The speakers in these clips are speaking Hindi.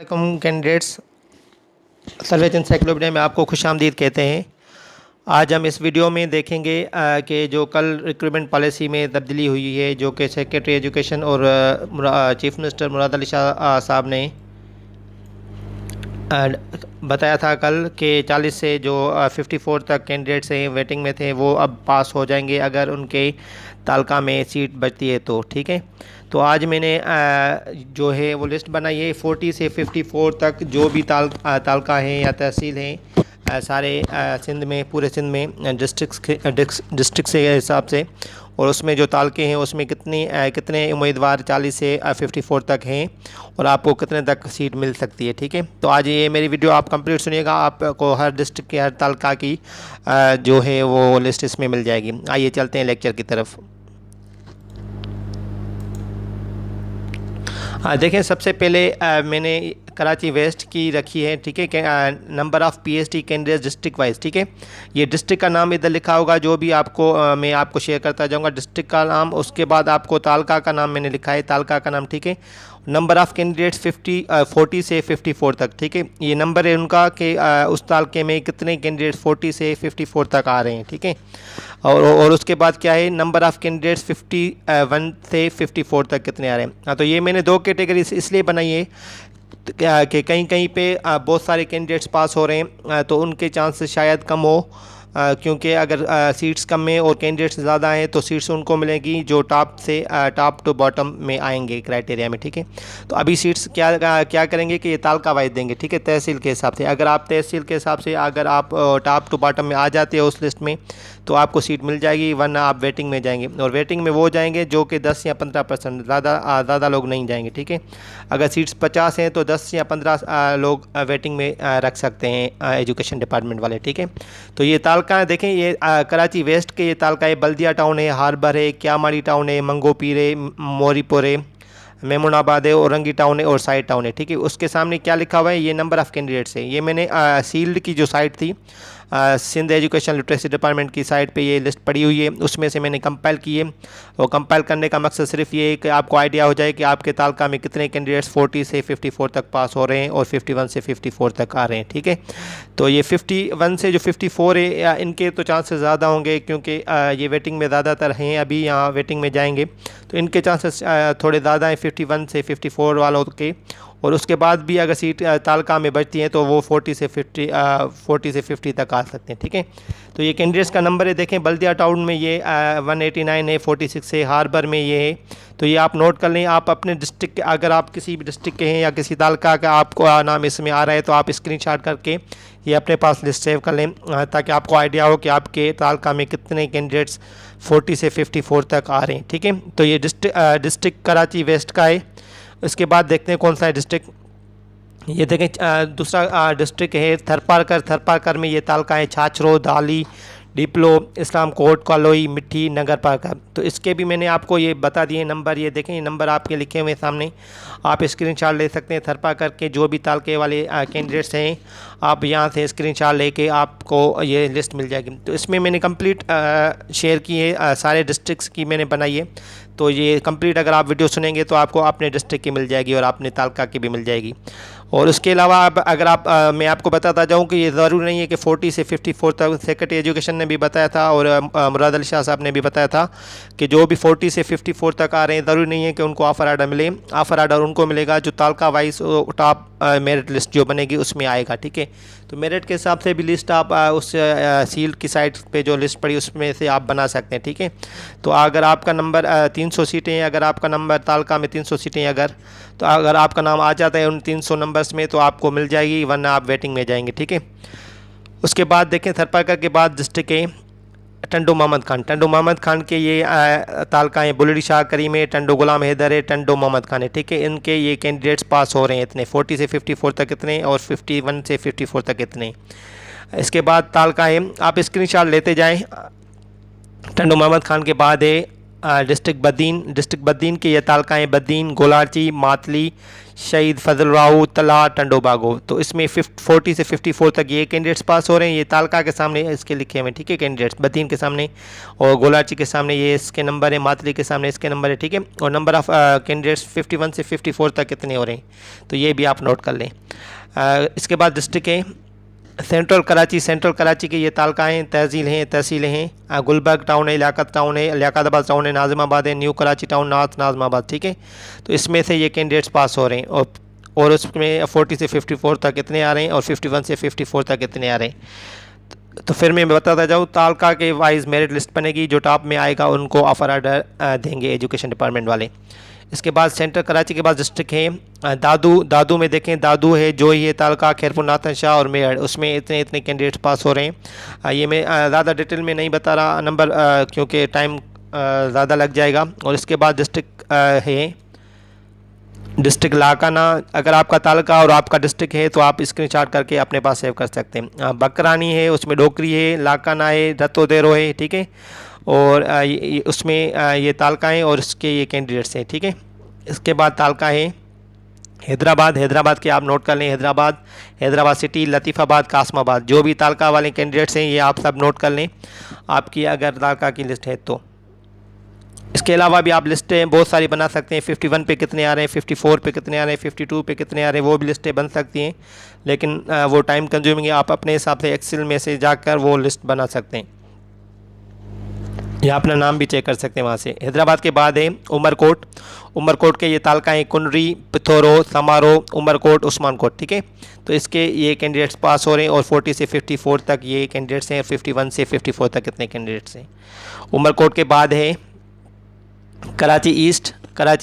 कैंडिडेट्स सर्वेच एनसाइक्लोपीडिया में आपको खुशामदीद कहते हैं। आज हम इस वीडियो में देखेंगे कि जो कल रिक्रूटमेंट पॉलिसी में तब्दीली हुई है, जो कि सेक्रेटरी एजुकेशन और चीफ मिनिस्टर मुराद अली शाह साहब ने बताया था कल कि 40 से जो 54 तक कैंडिडेट्स हैं वेटिंग में थे, वो अब पास हो जाएंगे अगर उनके तालका में सीट बचती है तो। ठीक है, तो आज मैंने जो है वो लिस्ट बनाई है 40 से 54 तक जो भी तालका हैं या तहसील हैं सारे सिंध में, पूरे सिंध में डिस्ट्रिक्ट के हिसाब से, और उसमें जो तालके हैं उसमें कितने उम्मीदवार 40 से 54 तक हैं और आपको कितने तक सीट मिल सकती है। ठीक है, तो आज ये मेरी वीडियो आप कंप्लीट सुनिएगा, आपको हर डिस्ट्रिक्ट के हर तालका की जो है वो लिस्ट इसमें मिल जाएगी। आइए चलते हैं लेक्चर की तरफ। देखें, सबसे पहले मैंने कराची वेस्ट की रखी है। ठीक है, number of PhD candidate district wise. ठीक है, ये डिस्ट्रिक्ट का नाम इधर लिखा होगा, जो भी आपको मैं आपको शेयर करता जाऊंगा डिस्ट्रिक्ट का नाम। उसके बाद आपको तालका का नाम मैंने लिखा है, तालका का नाम। ठीक है, नंबर ऑफ़ कैंडिडेट्स 40 से 54 तक। ठीक है, ये नंबर है उनका कि उस तालके में कितने कैंडिडेट्स 40 से 54 तक आ रहे हैं। ठीक है, और उसके बाद क्या है, नंबर ऑफ़ कैंडिडेट्स 51 से 54 तक कितने आ रहे हैं। हाँ, तो ये मैंने दो कैटेगरी इसलिए बनाई है कि कहीं कहीं पे बहुत सारे कैंडिडेट्स पास हो रहे हैं, तो उनके चांसेस शायद कम हो, क्योंकि अगर सीट्स कम में और कैंडिडेट्स ज़्यादा हैं तो सीट्स उनको मिलेगी जो टॉप टू बॉटम में आएंगे क्राइटेरिया में। ठीक है, तो अभी सीट्स क्या करेंगे कि ये तालका वाइज देंगे। ठीक है, तहसील के हिसाब से, अगर आप तहसील के हिसाब से अगर आप टॉप टू बॉटम में आ जाते हो उस लिस्ट में तो आपको सीट मिल जाएगी, वरना आप वेटिंग में जाएंगे, और वेटिंग में वो जाएंगे जो कि 10 या 15%, ज़्यादा लोग नहीं जाएंगे। ठीक है, अगर सीट्स 50 हैं तो 10 या 15 लोग वेटिंग में रख सकते हैं एजुकेशन डिपार्टमेंट वाले। ठीक है, तो ये तालका है, देखें ये कराची वेस्ट के ये तालका है, बल्दिया टाउन है, हार्बर है, क्यामाड़ी टाउन है, मंगोपीर है, मोरीपुर है, मेमूनाबाद है, औरंगी टाउन है और साइड टाउन है। ठीक है, उसके सामने क्या लिखा हुआ है, ये नंबर ऑफ़ कैंडिडेट्स है। ये मैंने सील्ड की जो साइट थी सिंध एजुकेशन लिटरेसी डिपार्टमेंट की साइट पे ये लिस्ट पड़ी हुई है, उसमें से मैंने कंपाइल की है। और कंपाइल करने का मकसद सिर्फ ये है कि आपको आइडिया हो जाए कि आपके तालका में कितने कैंडिडेट्स 40 से 54 तक पास हो रहे हैं और 51 से 54 तक आ रहे हैं। ठीक है, तो ये 51 से जो 54 है इनके तो चांसेस ज़्यादा होंगे, क्योंकि ये वेटिंग में ज़्यादातर हैं, अभी यहाँ वेटिंग में जाएंगे तो इनके चांसेस थोड़े ज़्यादा हैं 51 से 54 वालों के। और उसके बाद भी अगर सीट तालका में बचती हैं तो वो 40 से 50 तक आ सकते हैं। ठीक है, तो ये कैंडिडेट्स का नंबर है, देखें बल्दिया टाउन में ये 189 है, 46 है, हार्बर में ये है, तो ये आप नोट कर लें। आप अपने डिस्ट्रिक्ट, अगर आप किसी भी डिस्ट्रिक्ट के हैं या किसी तालका का आपको नाम इसमें आ रहा है तो आप स्क्रीनशॉट करके ये अपने पास लिस्ट सेव कर लें, ताकि आपको आइडिया हो कि आपके तालका में कितने कैंडिडेट्स 40 से 54 तक आ रहे हैं। ठीक है, तो ये डिस्ट्रिक्ट कराची वेस्ट का है। इसके बाद देखते हैं कौन सा है डिस्ट्रिक्ट। ये देखें दूसरा डिस्ट्रिक्ट है थरपारकर में ये तालका है, छाछरो, दाली, डिप्लो, इस्लाम कोट, कलोई, मिट्टी, नगर पार्क। तो इसके भी मैंने आपको ये बता दिए नंबर। ये देखें, ये नंबर आपके लिखे हुए सामने, आप स्क्रीनशॉट ले सकते हैं। थरपारकर के जो भी तालके वाले कैंडिडेट्स हैं आप यहाँ से स्क्रीनशॉट लेके आपको ये लिस्ट मिल जाएगी। तो इसमें मैंने कंप्लीट शेयर की है, सारे डिस्ट्रिक्ट्स की मैंने बनाई है। तो ये कंप्लीट अगर आप वीडियो सुनेंगे तो आपको अपने डिस्ट्रिक्ट की मिल जाएगी और अपने तालका की भी मिल जाएगी। और उसके अलावा अगर आप मैं आपको बताता जाऊं कि ये ज़रूरी नहीं है कि 40 से 54 तक, सेक्रेटरी एजुकेशन ने भी बताया था और मुराद अली शाह साहब ने भी बताया था कि जो भी 40 से 54 तक आ रहे हैं ज़रूरी नहीं है कि उनको ऑफ़र आर्डर मिले। ऑफ़र आर्डर उनको मिलेगा जो तालका वाइज टॉप मेरिट लिस्ट जो बनेगी उसमें आएगा। ठीक है, तो मेरिट के हिसाब से भी लिस्ट आप उस सील्ड की साइट पे जो लिस्ट पड़ी उसमें से आप बना सकते हैं। ठीक है, तो अगर आपका नंबर 300 सीटें, अगर आपका नंबर तालका में 300 सीटें तो अगर आपका नाम आ जाता है उन 300 नंबर्स में तो आपको मिल जाएगी, वरना आप वेटिंग में जाएंगे। ठीक है, उसके बाद देखें थरपारकर के बाद डिस्ट्रिक्ट है टंडो मोहम्मद खान के ये तालका है, बुलड़ी शाह करीम है, टंडो गुलाम हैदर है, टंडो मोहम्मद खान है। ठीक है, इनके ये कैंडिडेट्स पास हो रहे हैं इतने 40 से 54 तक इतने और 51 से 54 तक इतने। इसके बाद तालका है, आप स्क्रीनशॉट लेते जाएं। टंडो मोहम्मद खान के बाद है डिस्ट्रिक्ट बद्दीन के ये तालका हैं बद्दीन, गोलाची, मातली, शहीद फजल राऊ, तला, टंडोबागो। तो इसमें 40 से 54 तक ये कैंडिडेट्स पास हो रहे हैं। ये तालका के सामने इसके लिखे हुए, ठीक है, कैंडिडेट्स बद्दीन के सामने, और गोलाची के सामने ये इसके नंबर है, मातली के सामने इसके नंबर है, ठीक है। और नंबर ऑफ़ कैंडिडेट्स 51 से 54 तक कितने हो रहे हैं, तो ये भी आप नोट कर लें। इसके बाद डिस्ट्रिक्ट है सेंट्रल कराची के ये तालका हैं, तहसीलें हैं, गुलबर्ग टाउन है, लियाकत टाउन है, लियाकताबाद टाउन है, नाजिमाबाद है, new Karachi town, north Nazimabad, ठीक है। तो इसमें से ये कैंडिडेट्स पास हो रहे हैं, और उसमें 40 से 54 तक कितने आ रहे हैं, और 51 से 54 तक कितने आ रहे हैं। तो फिर मैं बताता जाऊँ, तालका के वाइज मेरिट लिस्ट बनेगी, जो टॉप में आएगा उनको ऑफर ऑर्डर देंगे एजुकेशन डिपार्टमेंट वाले। इसके बाद सेंट्रल कराची के बाद डिस्ट्रिक्ट है दादू में देखें, दादू है, जो ये तालका, खैरपुर, नाथन शाह और मेरठ, उसमें इतने कैंडिडेट्स पास हो रहे हैं। ये मैं ज़्यादा डिटेल में नहीं बता रहा नंबर, क्योंकि टाइम ज़्यादा लग जाएगा। और इसके बाद डिस्ट्रिक्ट है डिस्ट्रिक्ट लाकाना। अगर आपका तालका और आपका डिस्ट्रिक्ट है तो आप स्क्रीनशॉट करके अपने पास सेव कर सकते हैं। बकरानी है, उसमें डोकरी है, लाकाना है, रत्तोदेरो है, ठीक है। और उसमें ये तालका है और इसके ये कैंडिडेट्स हैं, ठीक है। इसके बाद तालका है हैदराबाद के आप नोट कर लें, हैदराबाद सिटी, लतीफ़ाबाद, कासमाबाद, जो भी तालका वाले कैंडिडेट्स हैं ये आप सब नोट कर लें आपकी अगर तालका की लिस्ट है तो। इसके अलावा भी आप लिस्टें बहुत सारी बना सकते हैं, 51 पे कितने आ रहे हैं, 54 पे कितने आ रहे हैं, 52 पे कितने आ रहे हैं, वो भी लिस्टें बन सकती हैं, लेकिन वो टाइम कंज्यूमिंग है। आप अपने हिसाब से एक्सेल में से जाकर वो लिस्ट बना सकते हैं, या अपना नाम भी चेक कर सकते हैं वहाँ से। हैदराबाद के बाद है उमरकोट के ये तालका हैं कुनरी, पिथोरो, समारो, उमरकोट, उस्मानकोट, ठीक है। तो इसके ये कैंडिडेट्स पास हो रहे हैं, और 40 से 54 तक ये कैंडिडेट्स हैं, 51 से 54 तक कितने कैंडिडेट्स हैं। उमरकोट के बाद है कराची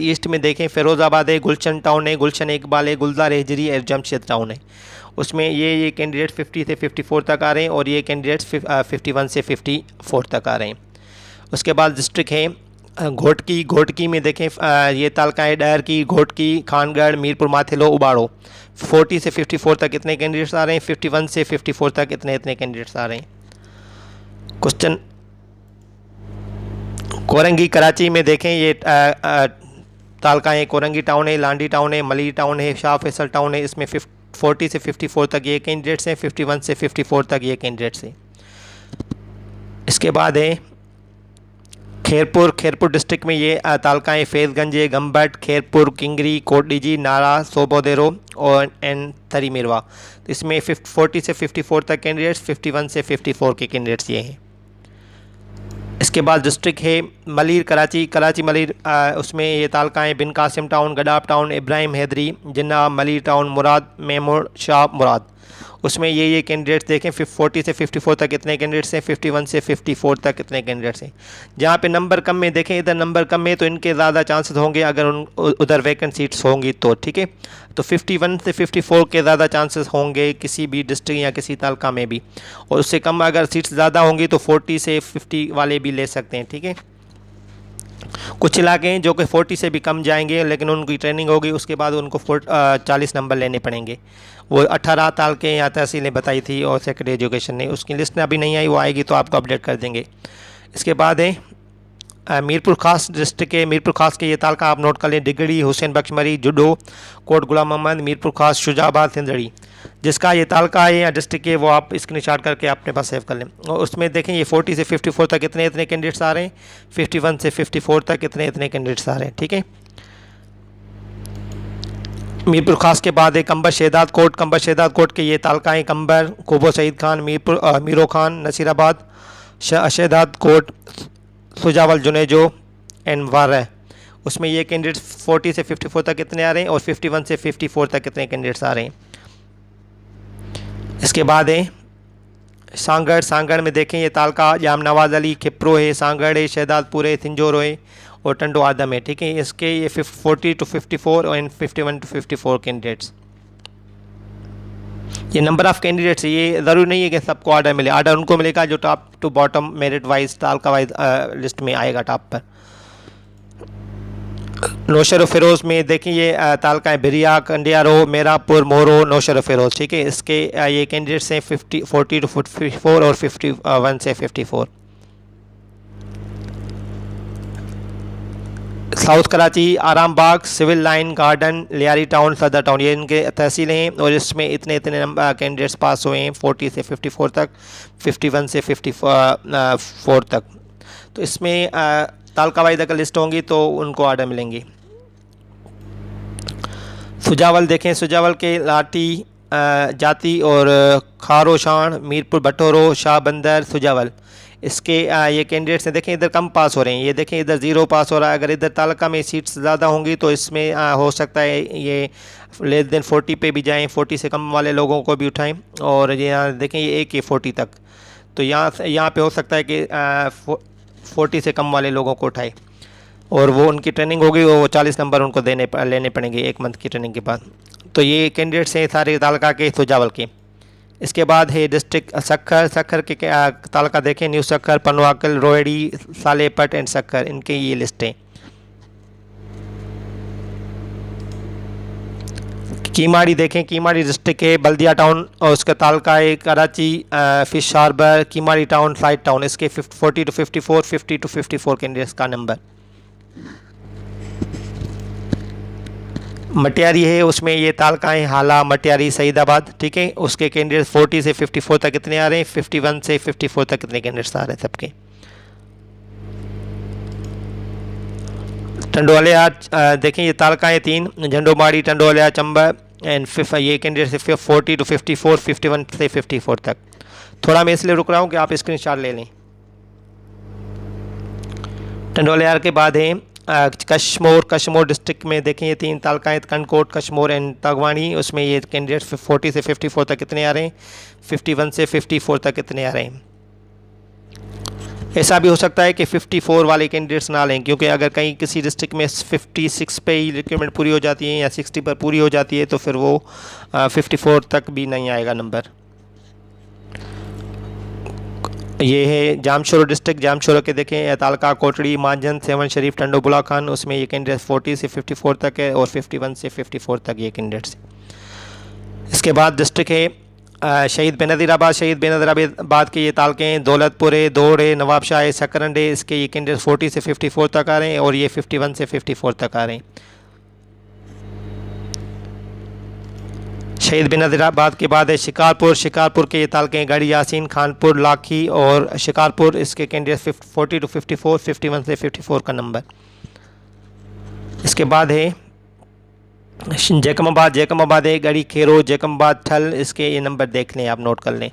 ईस्ट में देखें, फ़िरोज़ाबाद है, गुलशन टाउन है, गुलशन इकबाल है, गुलजार हिजरी और जमशेद टाउन है। उसमें ये कैंडिडेट 50 से 54 तक आ रहे हैं, और ये कैंडिडेट्स 51 से 54 तक आ रहे हैं। उसके बाद डिस्ट्रिक्ट है घोटकी में देखें, ये तालका है डर की, घोटकी, खानगढ़, मीरपुर माथिलो, उबाड़ो। 40 से 54 तक कितने कैंडिडेट्स आ रहे हैं, 51 से 54 तक इतने कैंडिडेट्स आ रहे हैं। क्वेश्चन कोरंगी कराची में देखें, ये तालका है, कोरंगी टाउन है, लांडी टाउन है, मली टाउन है, शाह फैसल टाउन है। इसमें 40 से 54 तक ये कैंडिडेट्स हैं, 51 से 54 तक ये कैंडिडेट्स हैं। इसके बाद है खैरपुर डिस्ट्रिक्ट में ये तालका है फैज़गंज, गम्बट, खैरपुर, किंगरी, कोटडीजी, नारा, सोबोदेरो और एन थरी मिरवा। तो इसमें 40 से 54 तक कैंडिडेट्स, 51 से 54 के कैंडिडेट्स ये हैं। इसके बाद डिस्ट्रिक्ट है मलिर कराची मलिर, उसमें ये तालका है बिन कासिम टाउन, गडाब टाउन, इब्राहिम हैदरी, जिन्ना, मलिर टाउन, मुराद, मेमूर, शाह मुराद। उसमें ये कैंडिडेट्स देखें, 40 से 54 तक कितने कैंडिडेट्स हैं, 51 से 54 तक कितने कैंडिडेट्स हैं। जहाँ पे नंबर कम में देखें, इधर नंबर कम है तो इनके ज़्यादा चांसेस होंगे अगर उधर वैकेंट सीट्स होंगी तो, ठीक है। तो 51 से 54 के ज़्यादा चांसेस होंगे किसी भी डिस्ट्रिक्ट या किसी तालका में भी, और उससे कम अगर सीट्स ज़्यादा होंगी तो 40 से 50 वाले भी ले सकते हैं, ठीक है। कुछ इलाके हैं जो कि 40 से भी कम जाएंगे, लेकिन उनकी ट्रेनिंग होगी, उसके बाद उनको 40 नंबर लेने पड़ेंगे। वो 18 तालके या तहसीलें बताई थी और सेक्रेटरी एजुकेशन ने, उसकी लिस्ट अभी नहीं आई, वो आएगी तो आपको अपडेट कर देंगे। इसके बाद है मीरपुर खास डिस्ट्रिक्ट के मीरपुर खास के ये तालका आप नोट कर लें, डिगड़ी, हुसैन बख्शमरी, जुडो, कोट गुलाम मोहम्मद, मीरपुर खास, शुजाबाद, सिंदड़ी। जिसका ये तालका है या डिस्ट्रिक्ट है वो आप स्क्रीनशॉट करके अपने पास सेव कर लें। और उसमें देखें ये 40 से 54 तक इतने कैंडिडेट्स आ रहे हैं, 51 से 54 तक इतने कैंडिडेट्स आ रहे हैं, ठीक है। मीरपुर खास के बाद है कंबर शहदाद कोट के ये तालका हैं कंबर, कोबो सईद खान, मीरो खान, नसीराबाद, शहदाद कोट, सुजावल, जुनेजो एंड वारा। उसमें ये कैंडिडेट्स 40 से 54 तक कितने आ रहे हैं, और 51 से 54 तक कितने कैंडिडेट्स आ रहे हैं। इसके बाद है सांगड़ में देखें, ये तालका जाम नवाज़ अली, खिप्रो है, सांगड़ है, शहदादपुर है, सिंजोरो है और टंडो आदम है, ठीक है। इसके ये 40 to 54 एंड 51 to 54 कैंडिडेट्स। ये नंबर ऑफ़ कैंडिडेट्स है, ये ज़रूरी नहीं है कि सबको ऑर्डर मिले, ऑर्डर उनको मिलेगा जो top to bottom merit wise taluka wise list में आएगा टॉप पर। नौशर फ़िरोज़ में देखिए ये तालका है बिरिया, कंडियारो, मेरापुर, मोरो, नौशर फ़िरोज़, ठीक है। इसके ये कैंडिडेट्स हैं 40 to 54 और 51 से 54। South Karachi, Aram Bagh, civil line, garden, Lyari town, Saddar town, ये इनके तहसीलें हैं। और इसमें इतने इतने नंबर कैंडिडेट्स पास हुए हैं 40 से 54 तक, 51 से 54 तक। तो इसमें तालका वाइज अगर लिस्ट होंगी तो उनको आर्डर मिलेंगी। सुजावल देखें, सुजावल के लाठी, जाती और खारोशान, मीरपुर भटोरो, शाह बंदर, सुजावल, इसके ये कैंडिडेट्स हैं। देखें इधर कम पास हो रहे हैं, ये देखें इधर 0 पास हो रहा है। अगर इधर तालका में सीट्स ज़्यादा होंगी तो इसमें हो सकता है ये लेस देन 40 पे भी जाएं, 40 से कम वाले लोगों को भी उठाएं। और ये यहाँ देखें ये एक 40 तक, तो यहाँ पे हो सकता है कि 40 से कम वाले लोगों को उठाए और वो उनकी ट्रेनिंग होगी, वो 40 नंबर उनको लेने पड़ेंगे 1 मंथ की ट्रेनिंग के बाद। तो ये कैंडिडेट्स हैं सारे तालका के, सुजावल के। इसके बाद है डिस्ट्रिक्ट सक्खर, सक्खर के तालका देखें, न्यू सक्खर, पनवाकल, रोहड़ी, सालेपट एंड सक्खर, इनके ये लिस्ट हैं। कीमाड़ी देखें, कीमाड़ी डिस्ट्रिक्ट है, बल्दिया टाउन और उसका तालका है Karachi, fish harbour, Kemari town, flight town, इसके 40 to 54, 50 to 54 कैंडिडेट्स का नंबर। मटियारी है, उसमें ये तालका है हाला, मटियारी, सईदाबाद, ठीक है। उसके कैंडिडेट्स 40 से 54 तक कितने आ रहे हैं, 51 से 54 तक कितने कैंडिडेट्स आ रहे हैं सबके। टंडोलिया देखें, ये तालका है 3, झंडोमाड़ी, टंडोलिया, चंबा एंड ये कैंडिडेट्स 40 to 54, 51 से 54 तक। थोड़ा मैं इसलिए रुक रहा हूँ कि आप स्क्रीनशॉट ले लें। टंडोलिया के बाद है कश्मोर, कश्मोर डिस्ट्रिक्ट में देखें ये 3 तालका है, कनकोट, कश्मोर एंड तगवानी, उसमें ये कैंडिडेट्स 40 से 54 तक कितने आ रहे हैं, 51 से 54 तक कितने आ रहे हैं। ऐसा भी हो सकता है कि 54 वाले कैंडिडेट्स ना लें, क्योंकि अगर कहीं किसी डिस्ट्रिक्ट में 56 पे ही रिक्वायरमेंट पूरी हो जाती है या 60 पर पूरी हो जाती है तो फिर वो 54 तक भी नहीं आएगा नंबर। ये है जामशोरो डिस्ट्रिक्ट, जामशोरो के देखें तालका कोटड़ी, मांझन, सेवन शरीफ, टंडो बुला खान, उसमें ये कैंडिडेट्स 40 से 54 तक है और 51 से 54 तक ये कैंडिडेट्स। इसके बाद डिस्ट्रिक्ट है शहीद बेनज़ीराबाद, शहीद बेनज़ीराबाद के ये तालके हैं दौलतपुर है, दौड़ है, नवाबशाह है, सकरंड है, इसके ये कैंडिडेट्स 40 से 54 तक आ रहे हैं और ये 51 से 54 तक आ रहे हैं। शहीद बेनज़ीराबाद के बाद है शिकारपुर, शिकारपुर के ये तालके हैं गढ़ी यासीन, खानपुर, लाखी और शिकारपुर, इसके कैंडिडेट्स 40 to 54, 51 से 54 का नंबर। इसके बाद है जैकमाबाद, जैकमाबाद है गढ़ी खेरो, जैकमाबाद, ठल, इसके ये नंबर देख लें, आप नोट कर लें।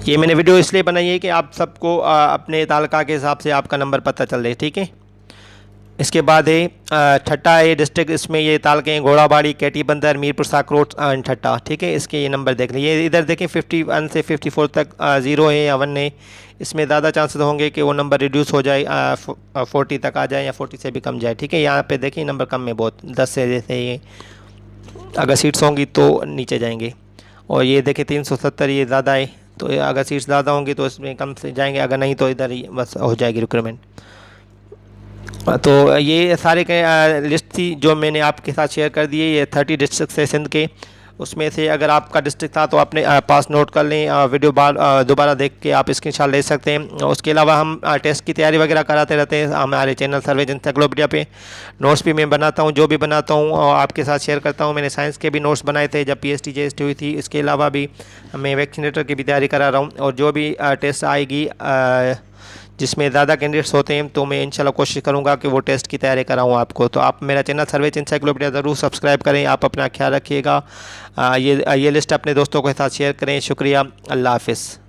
ये मैंने वीडियो इसलिए बनाई है कि आप सबको अपने तालका के हिसाब से आपका नंबर पता चल रहे, ठीक है। इसके बाद है ठट्टा है डिस्ट्रिक्ट, इसमें ये तालके हैं घोड़ाबाड़ी, कैटी बंदर, मीरपुर साकरोट एंड ठट्टा, ठीक है। इसके ये नंबर देख लीजिए, इधर देखें 51 से 54 तक 0 है या 1 है, इसमें ज़्यादा चांसेस होंगे कि वो नंबर रिड्यूस हो जाए, 40 तक आ जाए या 40 से भी कम जाए, ठीक है। यहाँ पे देखिए नंबर कम में बहुत, 10 से जैसे ये अगर सीट्स होंगी तो नीचे जाएंगे। और ये देखें 370, ये ज़्यादा है, तो अगर सीट्स ज़्यादा होंगी तो इसमें कम से जाएंगे, अगर नहीं तो इधर ही बस हो जाएगी रिक्रूटमेंट। तो ये सारे लिस्ट थी जो मैंने आपके साथ शेयर कर दिए, ये 30 डिस्ट्रिक्ट से सिंध के, उसमें से अगर आपका डिस्ट्रिक्ट था तो आपने पास नोट कर लें, वीडियो दोबारा देख के आप स्क्रीनशॉट ले सकते हैं। उसके अलावा हम टेस्ट की तैयारी वगैरह कराते रहते हैं हमारे चैनल सर्वेज एनसाइक्लोपीडिया पे। नोट्स भी मैं बनाता हूँ, जो भी बनाता हूँ और आपके साथ शेयर करता हूँ। मैंने साइंस के भी नोट्स बनाए थे जब PhD JST हुई थी, इसके अलावा भी मैं वैक्सीनेटर की भी तैयारी करा रहा हूँ। और जो भी टेस्ट आएगी जिसमें ज़्यादा कैंडिडेट्स होते हैं तो मैं इंशाल्लाह कोशिश करूंगा कि वो टेस्ट की तैयारी कराऊं आपको। तो आप मेरा चैनल सर्वेज एनसाइक्लोपीडिया ज़रूर सब्सक्राइब करें। आप अपना ख्याल रखिएगा, ये लिस्ट अपने दोस्तों के साथ शेयर करें। शुक्रिया, अल्लाह हाफ़िज़।